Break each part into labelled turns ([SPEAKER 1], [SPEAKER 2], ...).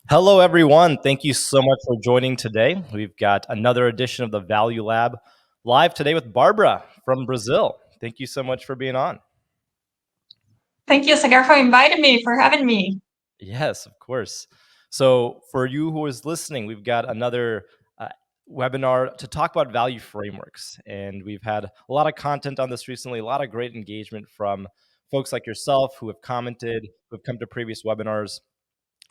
[SPEAKER 1] Hello, everyone. Thank you so much for joining today. We've got another edition of the Value Lab live today with Bárbara from Brazil. Thank you so much for being on.
[SPEAKER 2] Thank you, Sagar, for inviting me, for having me.
[SPEAKER 1] Yes, of course. So, for you who is listening, we've got another webinar to talk about value frameworks. And we've had a lot of content on this recently, a lot of great engagement from folks like yourself who have commented, who have come to previous webinars.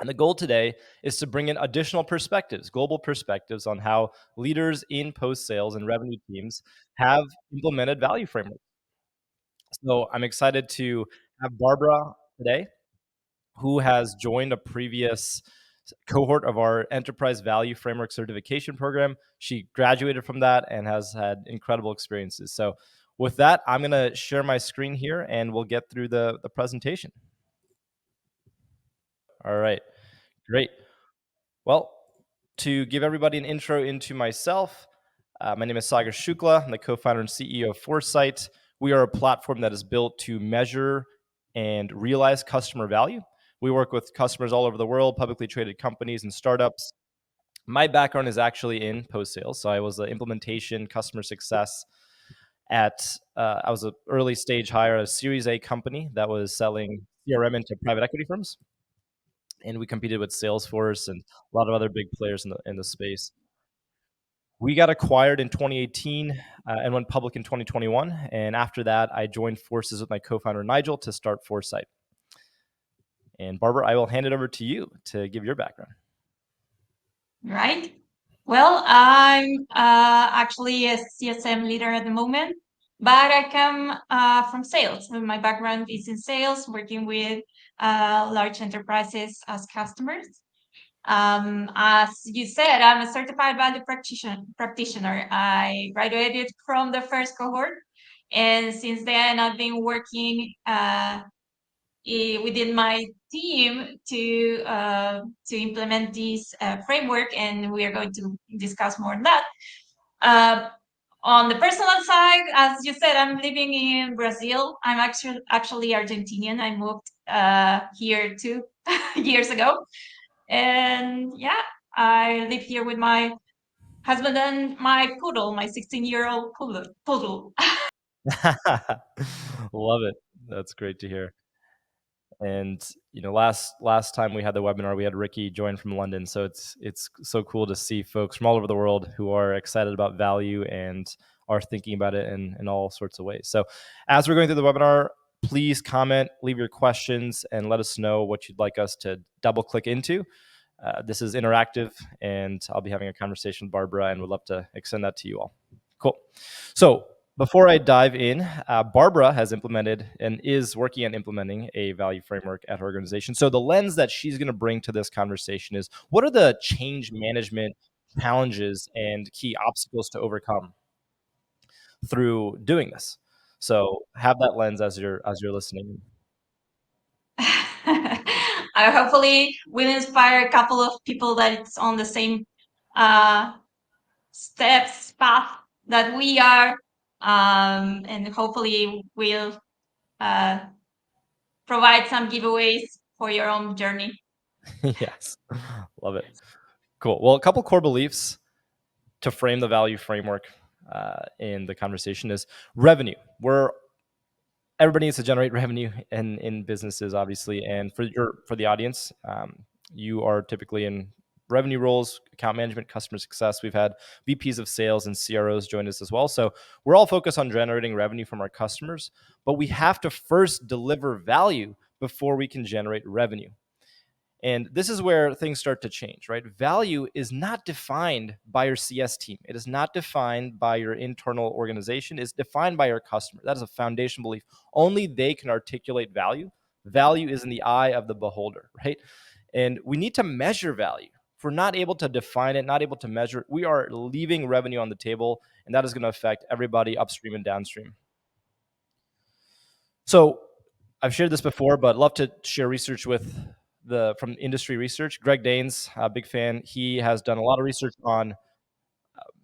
[SPEAKER 1] And the goal today is to bring in additional perspectives, global perspectives on how leaders in post sales and revenue teams have implemented value frameworks. So I'm excited to have Bárbara today, who has joined a previous cohort of our Enterprise Value Framework certification program. She graduated from that and has had incredible experiences. So with that, I'm going to share my screen here and we'll get through the presentation. All right, great. Well, to give everybody an intro into myself, my name is Sagar Shukla. I'm the co-founder and CEO of Foresight. We are a platform that is built to measure and realize customer value. We work with customers all over the world, publicly traded companies and startups. My background is actually in post-sales. So I was an implementation customer success I was an early stage hire at a Series A company that was selling CRM into private equity firms. And we competed with Salesforce and a lot of other big players in the space. We got acquired in 2018 and went public in 2021. And after that, I joined forces with my co-founder Nigel to start Foresight. And Bárbara, I will hand it over to you to give your background.
[SPEAKER 2] Right. Well, I'm actually a CSM leader at the moment, but I come from sales. My background is in sales, working with large enterprises as customers. As you said, I'm a certified value practitioner. I graduated from the first cohort, and since then I've been working within my team to implement this framework, and we are going to discuss more on that. On the personal side, as you said, I'm living in Brazil. I'm actually Argentinian. I moved here 2 years ago, and yeah, I live here with my husband and my poodle, my 16-year-old poodle.
[SPEAKER 1] Love it. That's great to hear. And last time we had the webinar, we had Ricky join from London. So it's so cool to see folks from all over the world who are excited about value and are thinking about it in all sorts of ways. So as we're going through the webinar, please comment, leave your questions, and let us know what you'd like us to double click into. This is interactive, and I'll be having a conversation with Bárbara, and would love to extend that to you all. Cool. So before I dive in, Bárbara has implemented and is working on implementing a value framework at her organization. So the lens that she's going to bring to this conversation is, what are the change management challenges and key obstacles to overcome through doing this? So have that lens as you're listening.
[SPEAKER 2] I hopefully will inspire a couple of people that it's on the same path that we are, and hopefully will provide some giveaways for your own journey.
[SPEAKER 1] Yes, love it. Cool. Well, a couple core beliefs to frame the value framework in the conversation is revenue. Everybody needs to generate revenue in businesses, obviously, and for the audience, you are typically in revenue roles, account management, customer success. We've had VPs of sales and CROs join us as well. So we're all focused on generating revenue from our customers, but we have to first deliver value before we can generate revenue. And this is where things start to change, right? Value is not defined by your CS team. It is not defined by your internal organization. It's defined by your customer. That is a foundation belief. Only they can articulate value. Value is in the eye of the beholder, right? And we need to measure value. If we're not able to define it, not able to measure it, we are leaving revenue on the table, and that is going to affect everybody upstream and downstream. So I've shared this before, but love to share research from industry research. Greg Danes, a big fan, he has done a lot of research on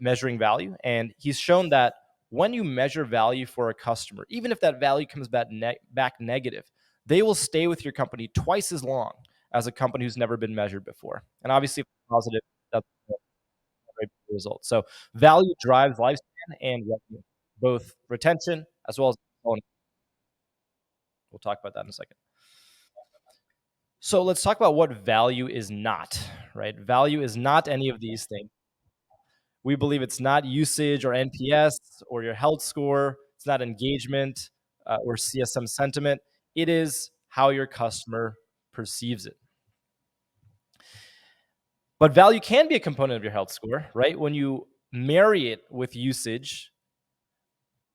[SPEAKER 1] measuring value, and he's shown that when you measure value for a customer, even if that value comes back negative, they will stay with your company twice as long as a company who's never been measured before. And obviously, if it's positive, that's a great result. So value drives lifespan and revenue, both retention as well as we'll talk about that in a second. So let's talk about what value is not, right? Value is not any of these things. We believe it's not usage or NPS or your health score. It's not engagement or CSM sentiment. It is how your customer perceives it. But value can be a component of your health score, right? When you marry it with usage,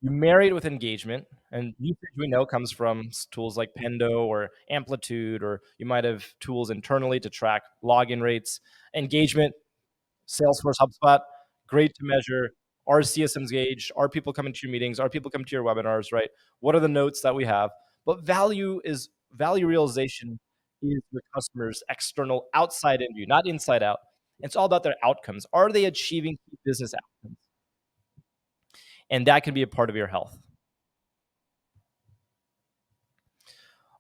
[SPEAKER 1] you marry it with engagement, and usage we know comes from tools like Pendo or Amplitude, or you might have tools internally to track login rates. Engagement, Salesforce, HubSpot, great to measure. Are CSMs engaged? Are people coming to your meetings? Are people coming to your webinars, right? What are the notes that we have? But value realization is your customer's external outside in view, not inside out. It's all about their outcomes. Are they achieving business outcomes? And that can be a part of your health.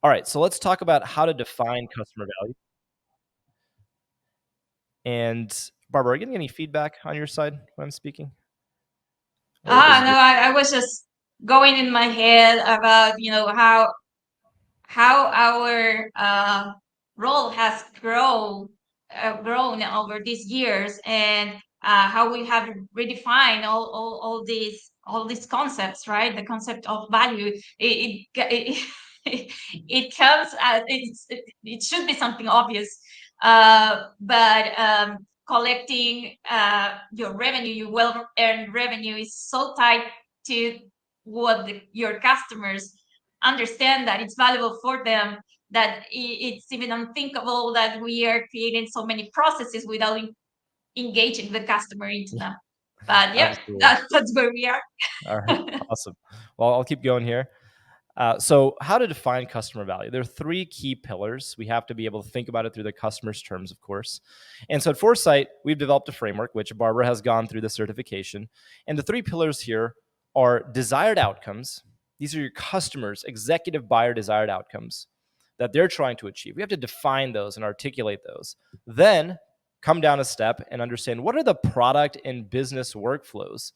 [SPEAKER 1] All right, so let's talk about how to define customer value. And Barbara, are you getting any feedback on your side when I'm speaking?
[SPEAKER 2] No, I was just going in my head about, how our role has grown over these years, and how we have redefined all these concepts, right? The concept of value, it comes it should be something obvious, but collecting your revenue, your well-earned revenue, is so tied to what your customers understand that it's valuable for them, that it's even unthinkable that we are creating so many processes without engaging the customer into them. But yeah, that's where we are.
[SPEAKER 1] All right, awesome. Well, I'll keep going here. So how to define customer value? There are three key pillars. We have to be able to think about it through the customer's terms, of course. And so at Foresight, we've developed a framework, which Barbara has gone through the certification. And the three pillars here are desired outcomes. These are your customers' executive buyer desired outcomes that they're trying to achieve. We have to define those and articulate those. Then come down a step and understand what are the product and business workflows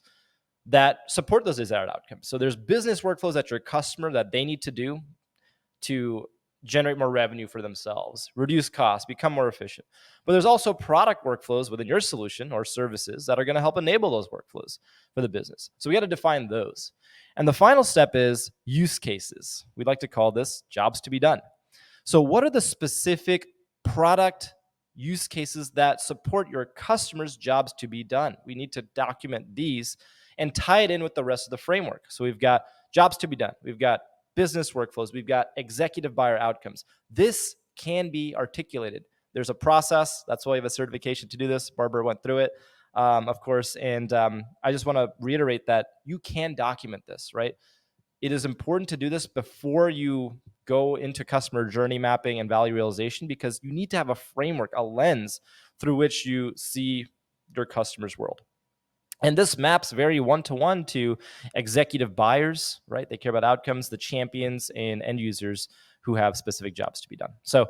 [SPEAKER 1] that support those desired outcomes. So there's business workflows that your customer that they need to do to generate more revenue for themselves, reduce costs, become more efficient. But there's also product workflows within your solution or services that are going to help enable those workflows for the business. So we got to define those. And the final step is use cases. We'd like to call this jobs to be done. So what are the specific product use cases that support your customers' jobs to be done? We need to document these and tie it in with the rest of the framework. So we've got jobs to be done. We've got business workflows. We've got executive buyer outcomes. This can be articulated. There's a process. That's why we have a certification to do this. Barbara went through it, of course. And I just want to reiterate that you can document this, right? It is important to do this before you go into customer journey mapping and value realization, because you need to have a framework, a lens through which you see your customer's world. And this maps very one-to-one to executive buyers, right? They care about outcomes, the champions and end users who have specific jobs to be done. So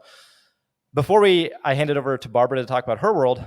[SPEAKER 1] before I hand it over to Barbara to talk about her world,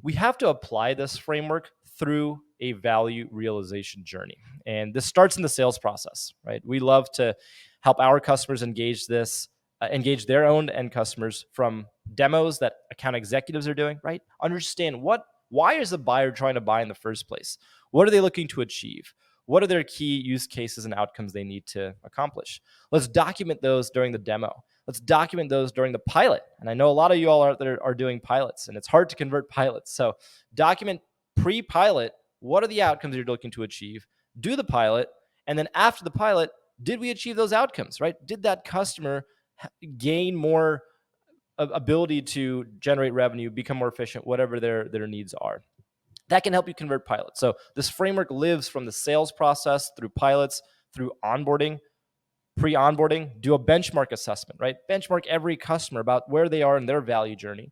[SPEAKER 1] we have to apply this framework through a value realization journey. And this starts in the sales process, right? We love to help our customers engage their own end customers from demos that account executives are doing, right? Understand why is the buyer trying to buy in the first place? What are they looking to achieve? What are their key use cases and outcomes they need to accomplish? Let's document those during the demo. Let's document those during the pilot. And I know a lot of you all out there are doing pilots, and it's hard to convert pilots. So document pre-pilot, what are the outcomes you're looking to achieve? Do the pilot, and then after the pilot, did we achieve those outcomes, right? Did that customer gain more ability to generate revenue, become more efficient, whatever their needs are? That can help you convert pilots. So this framework lives from the sales process through pilots, through onboarding, pre-onboarding. Do a benchmark assessment, right? Benchmark every customer about where they are in their value journey.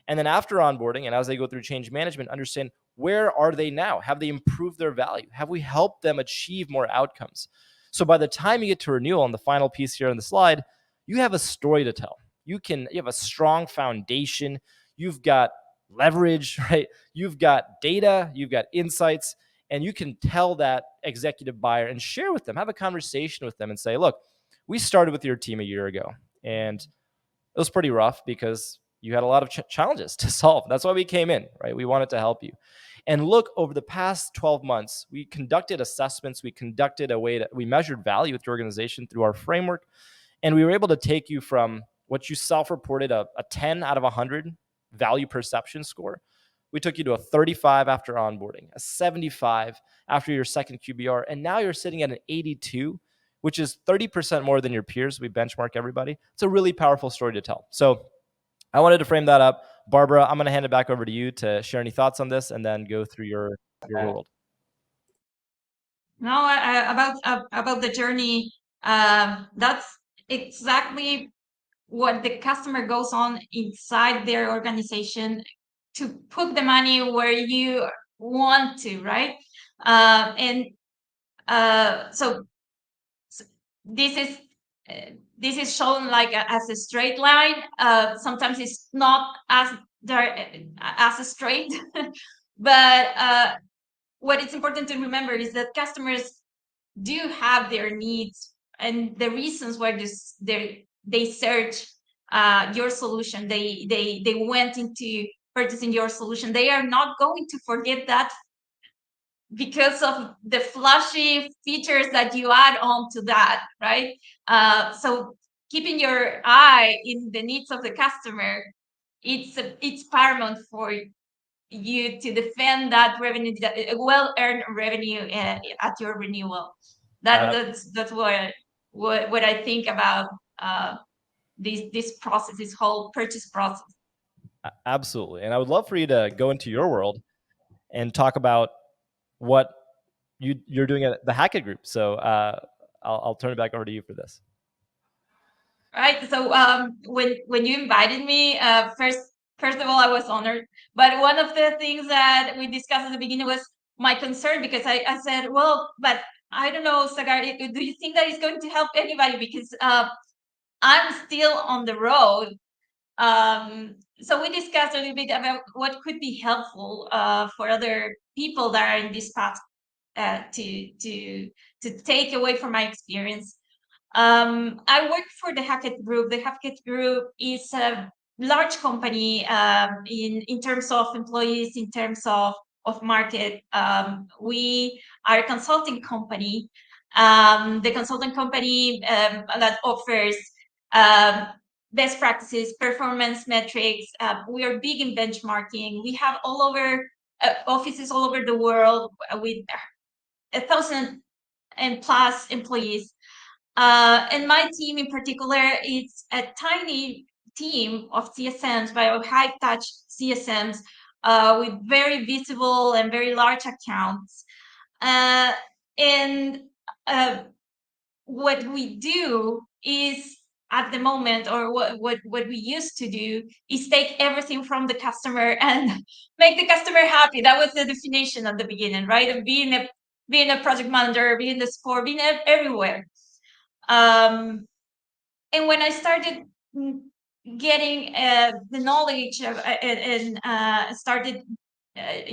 [SPEAKER 1] And then after onboarding and as they go through change management, understand where are they now? Have they improved their value? Have we helped them achieve more outcomes? So by the time you get to renewal, on the final piece here on the slide, you have a story to tell. you have a strong foundation, you've got leverage, right? You've got data, you've got insights, and you can tell that executive buyer and share with them, have a conversation with them and say, look, we started with your team a year ago, and it was pretty rough because you had a lot of challenges to solve. That's why we came in, right? We wanted to help you. And look, over the past 12 months, we conducted assessments. We conducted we measured value with your organization through our framework. And we were able to take you from what you self-reported a 10 out of 100 value perception score. We took you to a 35 after onboarding, a 75 after your second QBR, and now you're sitting at an 82, which is 30% more than your peers. We benchmark everybody. It's a really powerful story to tell. So I wanted to frame that up. Barbara, I'm going to hand it back over to you to share any thoughts on this and then go through your world.
[SPEAKER 2] No, about the journey, that's exactly what the customer goes on inside their organization to put the money where you want to, right? So this is shown like as a straight line. Sometimes it's not as straight, but what is important to remember is that customers do have their needs and the reasons why they search your solution. They went into purchasing your solution. They are not going to forget that because of the flashy features that you add on to that, right? So keeping your eye in the needs of the customer, it's paramount for you to defend that revenue, well-earned revenue at your renewal. That's what I think about this process, this whole purchase process.
[SPEAKER 1] Absolutely. And I would love for you to go into your world and talk about what you're doing at the Hackett Group. So I'll turn it back over to you for this.
[SPEAKER 2] Right. So when you invited me, first of all, I was honored. But one of the things that we discussed at the beginning was my concern, because I said, well, but I don't know, Sagar, do you think that it's going to help anybody? Because I'm still on the road. So we discussed a little bit about what could be helpful for other people that are in this path to take away from my experience. I work for the Hackett Group. The Hackett Group is a large company in terms of employees, in terms of market. We are a consulting company. The consulting company that offers best practices, performance metrics. We are big in benchmarking. We have offices all over the world with 1,000 and plus employees. And my team in particular, it's a tiny team of CSMs, but high touch CSMs with very visible and very large accounts. And what we do is, at the moment, or what we used to do, is take everything from the customer and make the customer happy. That was the definition at the beginning, right? Of being a project manager, being the support, being everywhere. And when I started getting the knowledge of, and started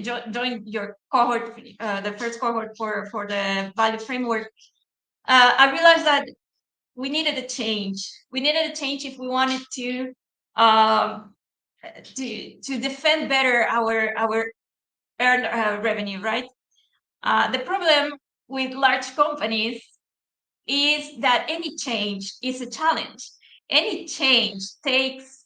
[SPEAKER 2] join your cohort, the first cohort for the value framework, I realized that we needed a change. We needed a change if we wanted to defend better our earned revenue, right? The problem with large companies is that any change is a challenge. Any change takes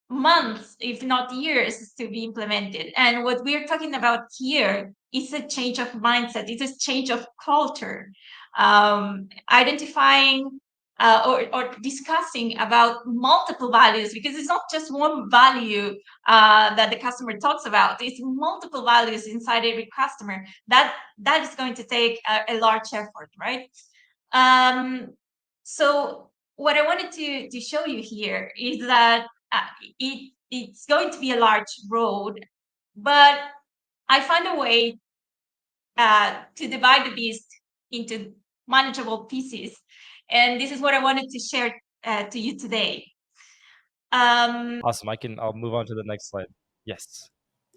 [SPEAKER 2] months, if not years, to be implemented. And what we're talking about here is a change of mindset. It's a change of culture. Identifying or discussing about multiple values, because it's not just one value that the customer talks about. It's multiple values inside every customer. That is going to take a large effort, right? So what I wanted to show you here is that it's going to be a large road, but I find a way to divide the beast into manageable pieces. And this is what I wanted to share to you today.
[SPEAKER 1] Awesome. I'll move on to the next slide. Yes.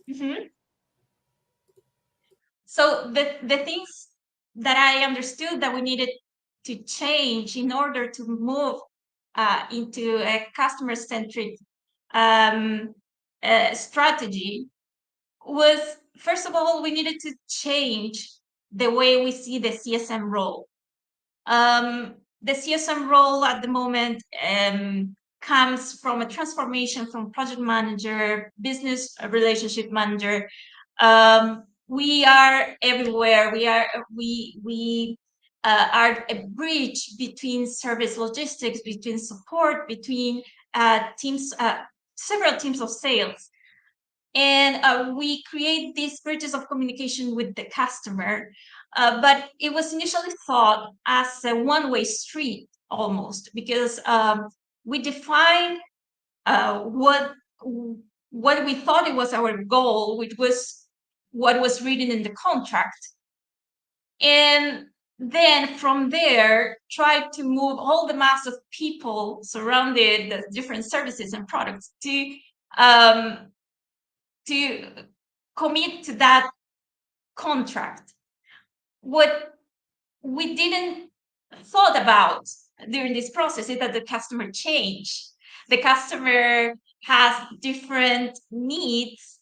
[SPEAKER 2] Mhm. So the things that I understood that we needed to change in order to move into a customer-centric strategy was, first of all, we needed to change the way we see the CSM role. The CSM role at the moment comes from a transformation from project manager, business relationship manager. We are everywhere. We are a bridge between service logistics, between support, between teams, several teams of sales. And we create these bridges of communication with the customer. But it was initially thought as a one-way street almost, because we defined what we thought it was our goal, which was what was written in the contract. And then from there, try to move all the mass of people surrounded the different services and products um, to commit to that contract. What we didn't thought about during this process is that the customer change. The customer has different needs.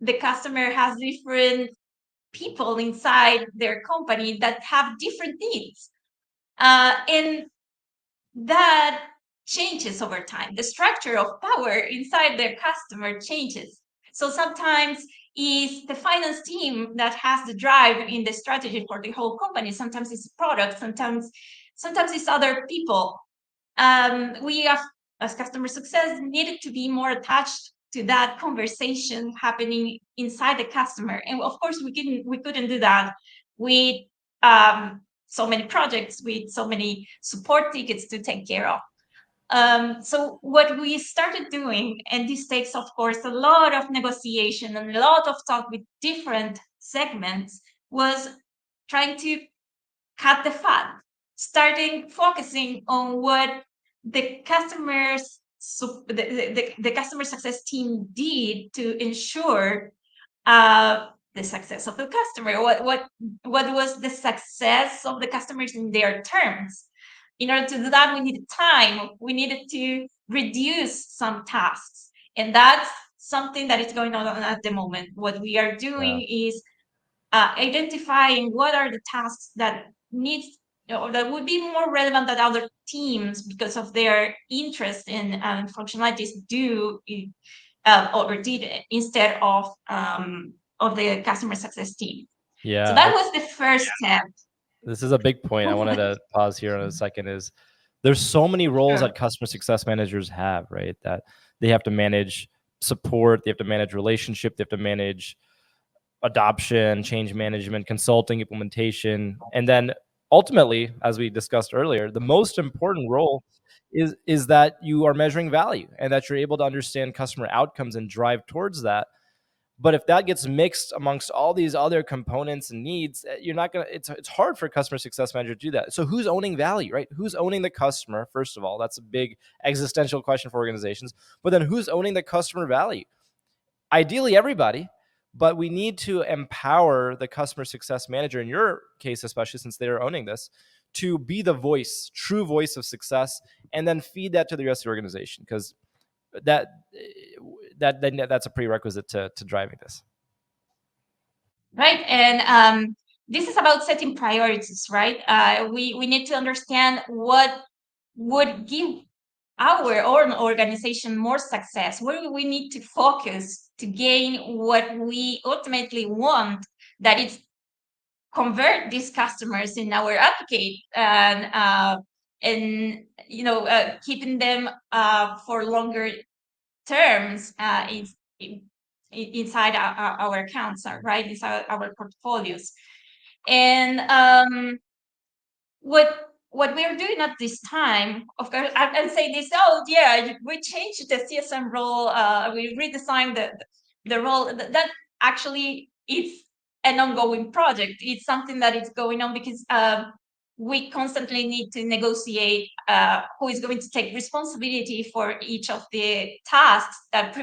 [SPEAKER 2] The customer has different people inside their company that have different needs. And that changes over time. The structure of power inside their customer changes. So sometimes is the finance team that has the drive in the strategy for the whole company. Sometimes it's product, sometimes it's other people. We have, as customer success, needed to be more attached to that conversation happening inside the customer. And of course we couldn't do that with so many projects, with so many support tickets to take care of. So what we started doing, and this takes, of course, a lot of negotiation and a lot of talk with different segments, was trying to cut the fat, starting focusing on what the customers, the customer success team did to ensure the success of the customer. What was the success of the customers in their terms? In order to do that, we needed time. We needed to reduce some tasks, and that's something that is going on at the moment. What we are doing is identifying what are the tasks that needs or that would be more relevant than other teams because of their interest in functionalities do or did instead of the customer success team.
[SPEAKER 1] Yeah.
[SPEAKER 2] So that was the first step.
[SPEAKER 1] This is a big point. I wanted to pause here in a second. Is there's so many roles that customer success managers have, right? That they have to manage support, they have to manage relationship, they have to manage adoption, change management, consulting, implementation, and then ultimately, as we discussed earlier, the most important role is that you are measuring value and that you're able to understand customer outcomes and drive towards that. But if that gets mixed amongst all these other components and needs, you're not gonna. It's hard for a customer success manager to do that. So who's owning value, right? Who's owning the customer? First of all, that's a big existential question for organizations. But then who's owning the customer value? Ideally, everybody. But we need to empower the customer success manager, in your case, especially since they're owning this, to be the voice, true voice of success, and then feed that to the rest of the organization, because that's a prerequisite to driving this.
[SPEAKER 2] Right, and this is about setting priorities, right? We need to understand what would give our own organization more success, where we need to focus to gain what we ultimately want, that is convert these customers in our advocate, and keeping them for longer terms inside our accounts, right, inside our portfolios. And what we are doing at this time, of course, I can say this, oh yeah, we changed the CSM role, we redesigned the role. That actually is an ongoing project. It's something that is going on because we constantly need to negotiate who is going to take responsibility for each of the tasks that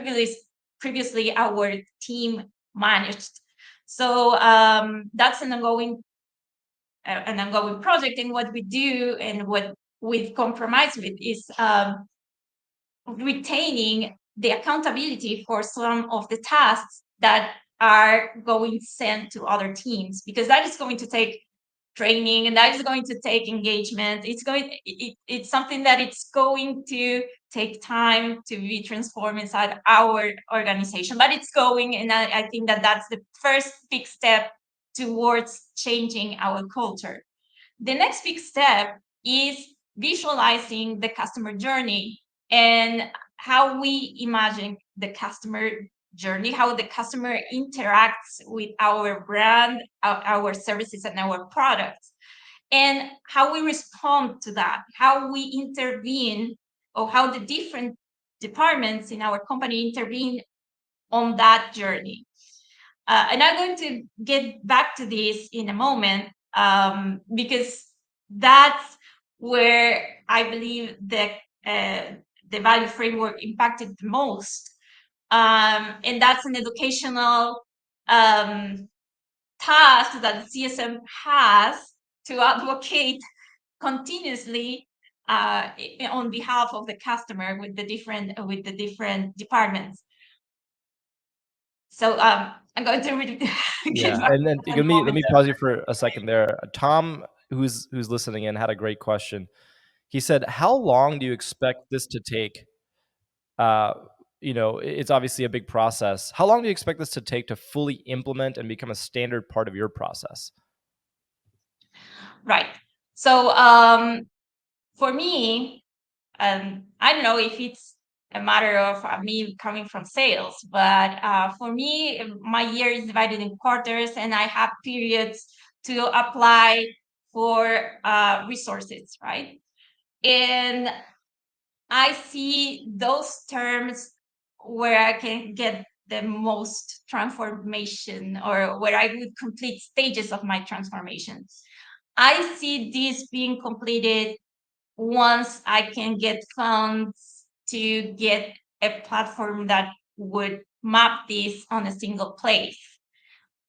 [SPEAKER 2] previously our team managed. So that's an ongoing project. And what we do and what we've compromised with is retaining the accountability for some of the tasks that are going sent to other teams, because that is going to take training and that is going to take engagement. It's something that it's going to take time to be transformed inside our organization, but it's going. And I think that that's the first big step towards changing our culture. The next big step is visualizing the customer journey and how we imagine the customer journey, how the customer interacts with our brand, our services, and our products, and how we respond to that, how we intervene, or how the different departments in our company intervene on that journey. And I'm going to get back to this in a moment, because that's where I believe that the value framework impacted the most. And that's an educational task that CSM has to advocate continuously on behalf of the customer with the different departments. So I'm going to really
[SPEAKER 1] Yeah, and then let me pause you for a second there. Tom, who's listening in, had a great question. He said, "How long do you expect this to take?" Uh, it's obviously a big process. How long do you expect this to take to fully implement and become a standard part of your process?
[SPEAKER 2] Right. So for me, I don't know if it's a matter of me coming from sales, but for me, my year is divided in quarters, and I have periods to apply for resources, right? And I see those terms where I can get the most transformation, or where I would complete stages of my transformation. I see this being completed once I can get funds to get a platform that would map this on a single place.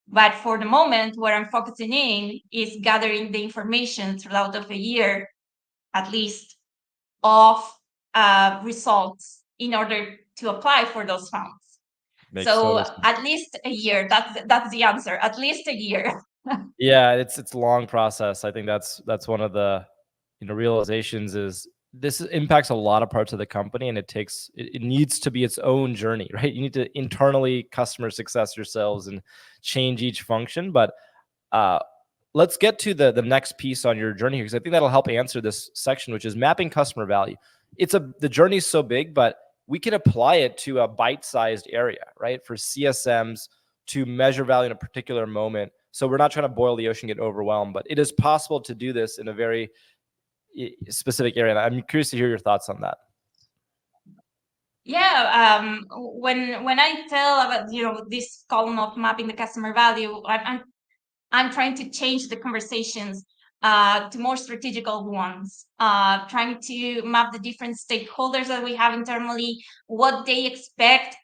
[SPEAKER 2] But for the moment, what I'm focusing in is gathering the information throughout of a year, at least, of results in order to apply for those funds.
[SPEAKER 1] Makes
[SPEAKER 2] So
[SPEAKER 1] total sense.
[SPEAKER 2] at least a year. That's the answer. At least a year.
[SPEAKER 1] Yeah, it's a long process. I think that's one of the realizations is this impacts a lot of parts of the company, and it needs to be its own journey, right? You need to internally customer success yourselves and change each function. But uh, let's get to the next piece on your journey here, because I think that'll help answer this section, which is mapping customer value. The journey is so big, but we can apply it to a bite-sized area, right? For CSMs to measure value in a particular moment. So we're not trying to boil the ocean, get overwhelmed, but it is possible to do this in a very specific area. And I'm curious to hear your thoughts on that.
[SPEAKER 2] Yeah, when I tell about this column of mapping the customer value, I'm trying to change the conversations to more strategical ones, trying to map the different stakeholders that we have internally, what they expect,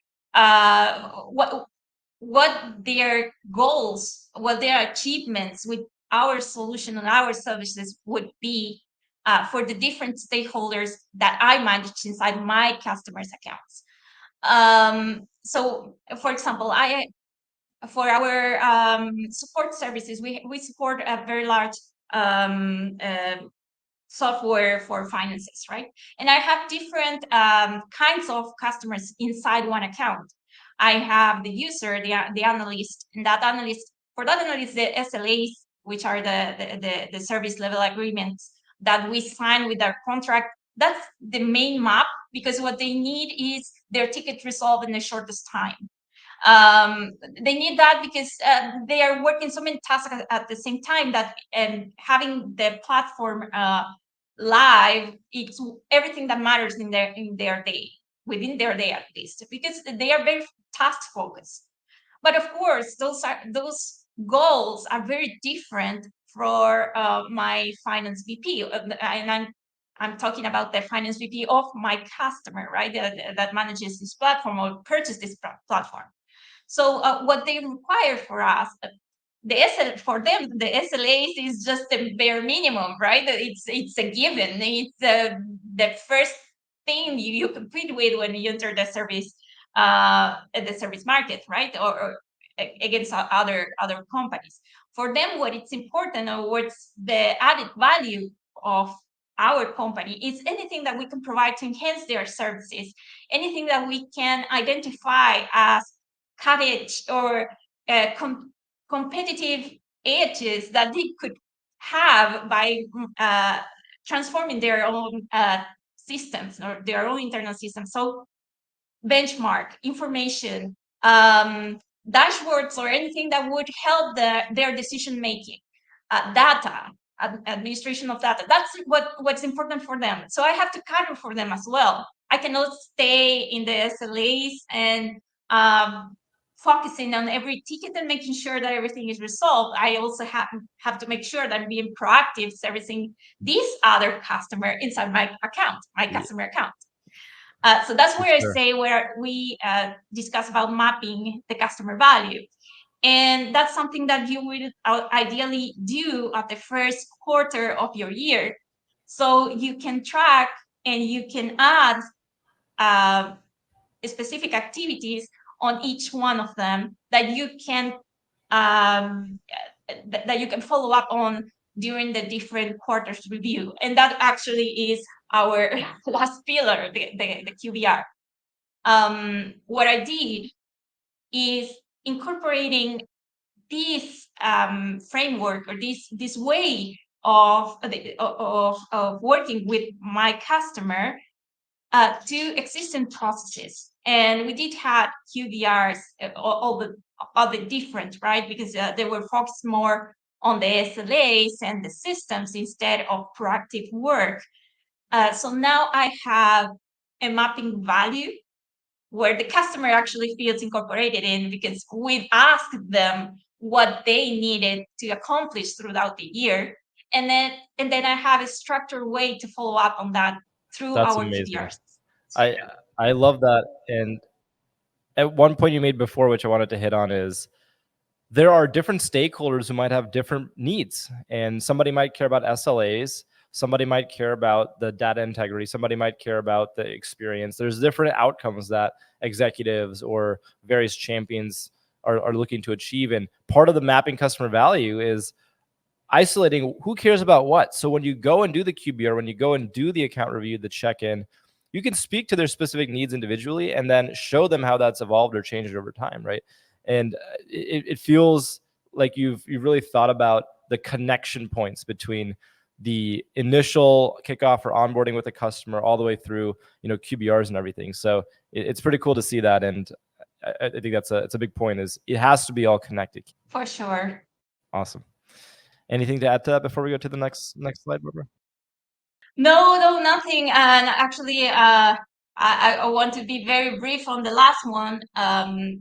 [SPEAKER 2] what their goals, what their achievements with our solution and our services would be for the different stakeholders that I manage inside my customers' accounts. So, for example, for our support services, we support a very large software for finances, right? And I have different kinds of customers inside one account. I have the user, the analyst, and for that analyst, the SLAs, which are the service level agreements that we sign with our contract. That's the main map, because what they need is their ticket resolved in the shortest time. They need that because they are working so many tasks at the same time that having the platform live, it's everything that matters in their day, within their day at least, because they are very task focused. But of course, those goals are very different for my finance VP, and I'm talking about the finance VP of my customer, right? That manages this platform or purchase this platform. So what they require for us, for them, the SLAs is just the bare minimum, right? It's a given. It's the first thing you compete with when you enter the service market, right? Or against other companies. For them, what it's important or what's the added value of our company is anything that we can provide to enhance their services, anything that we can identify as cutting-edge or competitive edges that they could have by transforming their own systems or their own internal systems. So benchmark, information, dashboards, or anything that would help their decision making, data, administration of data. That's what's important for them. So I have to cater for them as well. I cannot stay in the SLAs and focusing on every ticket and making sure that everything is resolved. I also have to make sure that I'm being proactive servicing this other customer inside my account, my customer account. So that's where I say where we discuss about mapping the customer value. And that's something that you will ideally do at the first quarter of your year. So you can track and you can add specific activities on each one of them that you can follow up on during the different quarters review. And that actually is our last pillar, the QBR. What I did is incorporating this framework or this way of working with my customer to existing processes. And we did have QBRs, all the different, right? Because they were focused more on the SLAs and the systems instead of proactive work. So now I have a mapping value where the customer actually feels incorporated in, because we've asked them what they needed to accomplish throughout the year. And then I have a structured way to follow up on that through our QBRs.
[SPEAKER 1] I love that. And at one point you made before, which I wanted to hit on, is there are different stakeholders who might have different needs, and somebody might care about SLAs, somebody might care about the data integrity, somebody might care about the experience. There's different outcomes that executives or various champions are looking to achieve. And part of the mapping customer value is isolating who cares about what. So when you go and do the QBR, when you go and do the account review, the check-in, you can speak to their specific needs individually and then show them how that's evolved or changed over time, right? And it feels like you've really thought about the connection points between the initial kickoff or onboarding with a customer all the way through, QBRs and everything. So it's pretty cool to see that. And I think it's a big point, is it has to be all connected.
[SPEAKER 2] For sure.
[SPEAKER 1] Awesome. Anything to add to that before we go to the next slide, Barbara?
[SPEAKER 2] No, nothing. And actually, I want to be very brief on the last one, and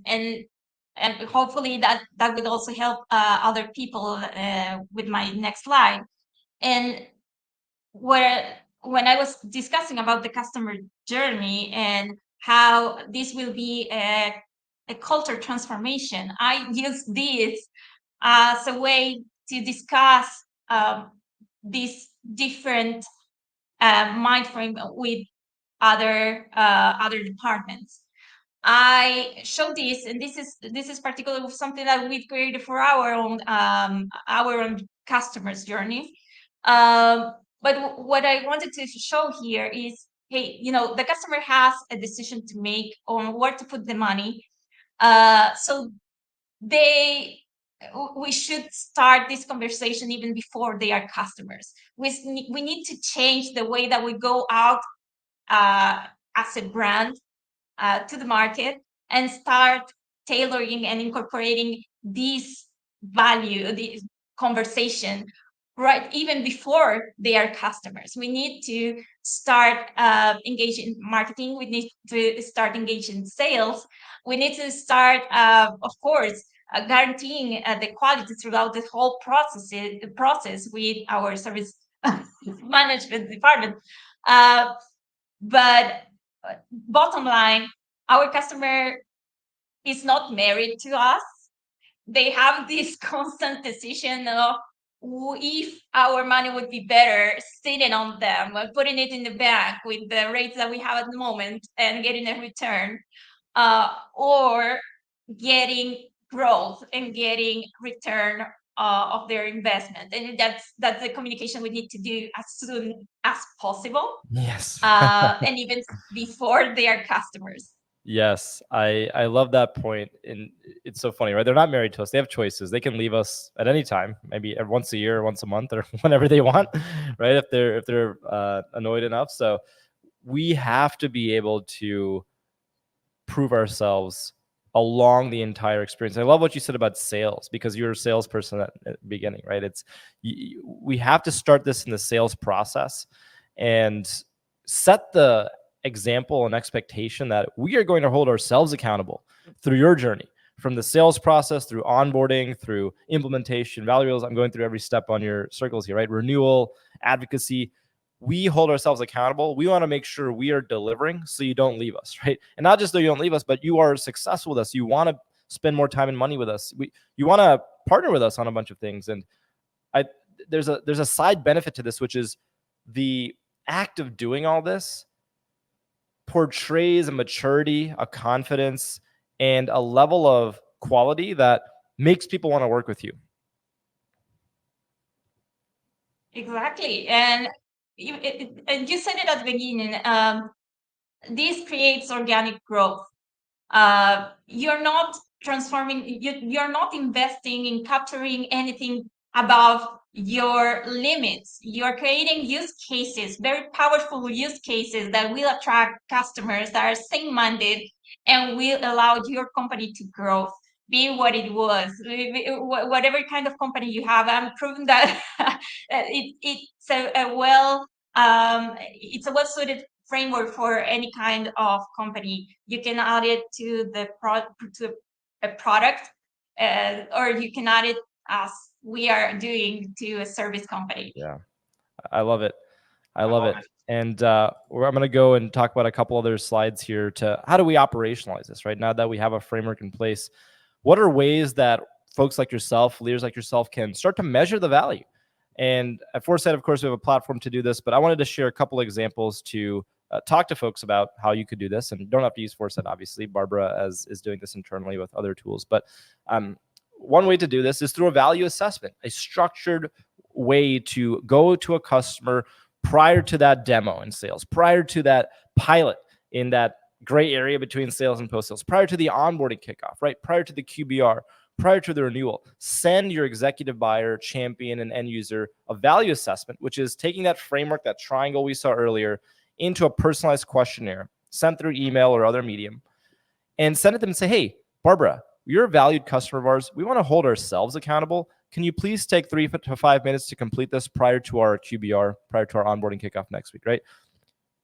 [SPEAKER 2] hopefully that will also help other people with my next slide. And when I was discussing about the customer journey and how this will be a culture transformation, I use this as a way to discuss these different mind frame with other departments. I show this, and this is particularly something that we've created for our own customers' journey. But what I wanted to show here is, hey, the customer has a decision to make on where to put the money. So we should start this conversation even before they are customers. We need to change the way that we go out as a brand to the market and start tailoring and incorporating this value, this conversation, right, even before they are customers. We need to start engaging in marketing. We need to start engaging in sales. We need to start, of course, guaranteeing the quality throughout the whole process with our service management department. But bottom line, our customer is not married to us. They have this constant decision of if our money would be better sitting on them, putting it in the bank with the rates that we have at the moment and getting a return, or getting growth and getting return of their investment. And that's the communication we need to do as soon as possible,
[SPEAKER 1] Yes.
[SPEAKER 2] and even before they are customers.
[SPEAKER 1] Yes, I love that point, and it's so funny, right? They're not married to us; they have choices. They can leave us at any time, maybe once a year, once a month, or whenever they want, right? If they're annoyed enough. So we have to be able to prove ourselves along the entire experience. I love what you said about sales, because you're a salesperson at the beginning, right? We have to start this in the sales process and set the example and expectation that we are going to hold ourselves accountable through your journey, from the sales process through onboarding, through implementation, value reels. I'm going through every step on your circles here, right? Renewal, advocacy. We hold ourselves accountable. We want to make sure we are delivering so you don't leave us, right? And not just that you don't leave us, but you are successful with us. You want to spend more time and money with us. You want to partner with us on a bunch of things. And there's a side benefit to this, which is the act of doing all this portrays a maturity, a confidence, and a level of quality that makes people want to work with you.
[SPEAKER 2] Exactly. And you said it at the beginning. This creates organic growth. You're not transforming, you're not investing in capturing anything above your limits. You're creating use cases, very powerful use cases that will attract customers that are same-minded and will allow your company to grow, be what it was, whatever kind of company you have. I'm proving that it's a well-suited framework for any kind of company. You can add it to a product, or you can add it as we are doing to a service company.
[SPEAKER 1] Yeah, I love it. I love it. And I'm going to go and talk about a couple other slides here to how do we operationalize this, right? Now that we have a framework in place, what are ways that folks like yourself, leaders like yourself, can start to measure the value? And at Foresight, of course, we have a platform to do this, but I wanted to share a couple examples to talk to folks about how you could do this. And you don't have to use Foresight, obviously. Bárbara is doing this internally with other tools. But one way to do this is through a value assessment, a structured way to go to a customer prior to that demo in sales, prior to that pilot in that gray area between sales and post-sales, prior to the onboarding kickoff, right? Prior to the QBR, prior to the renewal. Send your executive buyer, champion, and end user a value assessment, which is taking that framework, that triangle we saw earlier, into a personalized questionnaire sent through email or other medium, and send it to them and say, hey, Bárbara, you're a valued customer of ours. We want to hold ourselves accountable. Can you please take 3 to 5 minutes to complete this prior to our QBR, prior to our onboarding kickoff next week, right?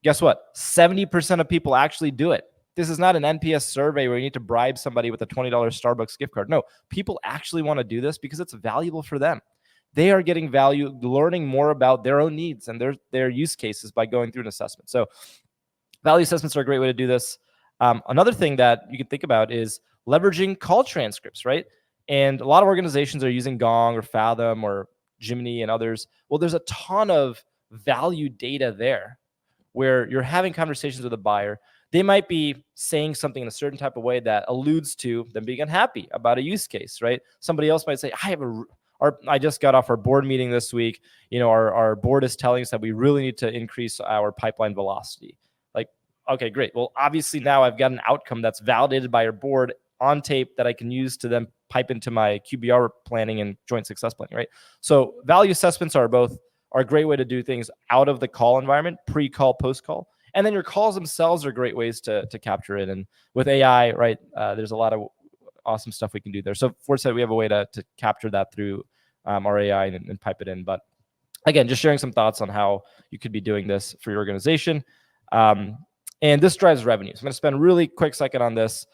[SPEAKER 1] Guess what? 70% of people actually do it. This is not an NPS survey where you need to bribe somebody with a $20 Starbucks gift card. No, people actually want to do this because it's valuable for them. They are getting value, learning more about their own needs and their use cases by going through an assessment. So value assessments are a great way to do this. Another thing that you can think about is leveraging call transcripts, right? And a lot of organizations are using Gong or Fathom or Jiminy and others. Well, there's a ton of value data there where you're having conversations with a buyer. They might be saying something in a certain type of way that alludes to them being unhappy about a use case, right? Somebody else might say, I just got off our board meeting this week. Our board is telling us that we really need to increase our pipeline velocity. Like, okay, great. Well, obviously now I've got an outcome that's validated by your board on tape that I can use to then pipe into my QBR planning and joint success planning, right? So value assessments are a great way to do things out of the call environment, pre-call, post-call. And then your calls themselves are great ways to capture it. And with AI, right, there's a lot of awesome stuff we can do there. So Foresight, we have a way to capture that through our AI and pipe it in. But again, just sharing some thoughts on how you could be doing this for your organization. And this drives revenue. So I'm going to spend a really quick second on this.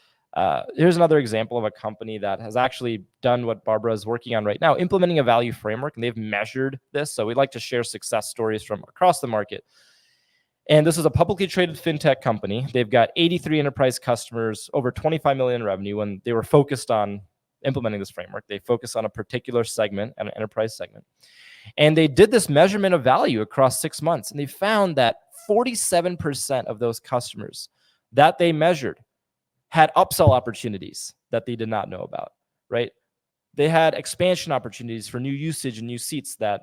[SPEAKER 1] Here's another example of a company that has actually done what Barbara is working on right now, implementing a value framework, and they've measured this. So we'd like to share success stories from across the market. And this is a publicly traded fintech company. They've got 83 enterprise customers, over 25 million in revenue. When they were focused on implementing this framework, they focused on a particular segment, an enterprise segment. And they did this measurement of value across 6 months. And they found that 47% of those customers that they measured had upsell opportunities that they did not know about, right? They had expansion opportunities for new usage and new seats that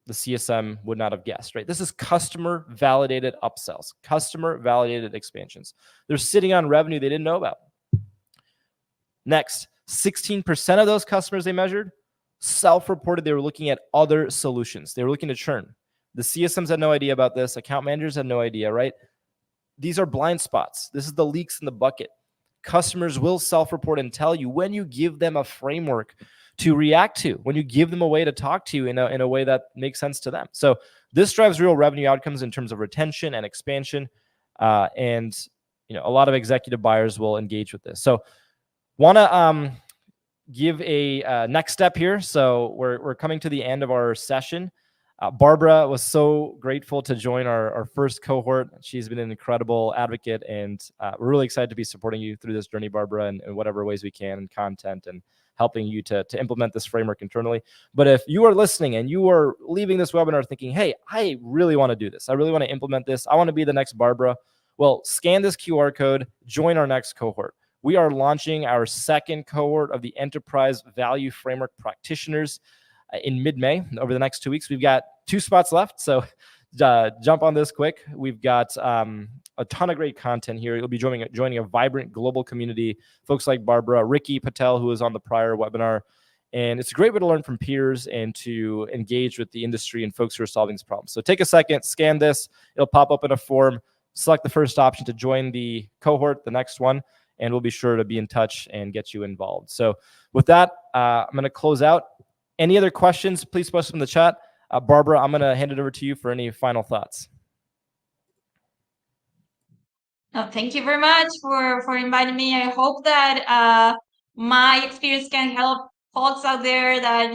[SPEAKER 1] the CSM would not have guessed, right? This is customer validated upsells, customer validated expansions. They're sitting on revenue they didn't know about. Next, 16% of those customers they measured self-reported they were looking at other solutions. They were looking to churn. The CSMs had no idea about this. Account managers had no idea, right? These are blind spots. This is the leaks in the bucket. Customers will self-report and tell you when you give them a framework to react to, when you give them a way to talk to you in a way that makes sense to them. So this drives real revenue outcomes in terms of retention and expansion. And a lot of executive buyers will engage with this. So want to give a next step here. So we're coming to the end of our session. Barbara was so grateful to join our first cohort. She's been an incredible advocate, and we're really excited to be supporting you through this journey, Barbara, in whatever ways we can, in content and helping you to implement this framework internally. But if you are listening and you are leaving this webinar thinking, hey, I really want to do this. I really want to implement this. I want to be the next Barbara. Well, scan this QR code, join our next cohort. We are launching our second cohort of the Enterprise Value Framework Practitioners in mid-May. Over the next 2 weeks, we've got 2 spots left. So jump on this quick. We've got a ton of great content here. You'll be joining a vibrant global community, folks like Barbara, Ricky Patel, who was on the prior webinar. And it's a great way to learn from peers and to engage with the industry and folks who are solving this problem. So take a second, scan this. It'll pop up in a form. Select the first option to join the cohort, the next one, and we'll be sure to be in touch and get you involved. So with that, I'm going to close out. Any other questions, please post them in the chat. Barbara, I'm going to hand it over to you for any final thoughts.
[SPEAKER 2] No, thank you very much for inviting me. I hope that my experience can help folks out there that,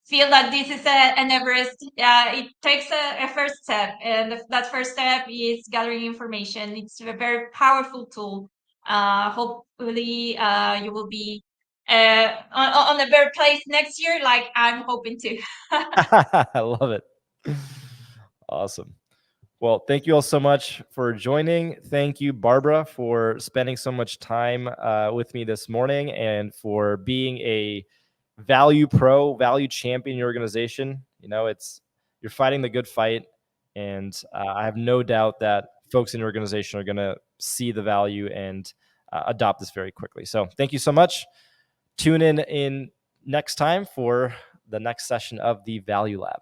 [SPEAKER 2] feel that this is an Everest. It takes a first step, and that first step is gathering information. It's a very powerful tool. Hopefully, you will be on a better place next year, like I'm hoping to.
[SPEAKER 1] I love it. Awesome. Well, thank you all so much for joining. Thank you, Barbara, for spending so much time with me this morning and for being a value champion in your organization. You're fighting the good fight, and I have no doubt that folks in your organization are going to see the value and adopt this very quickly. So thank you so much. Tune in next time for the next session of the Value Lab.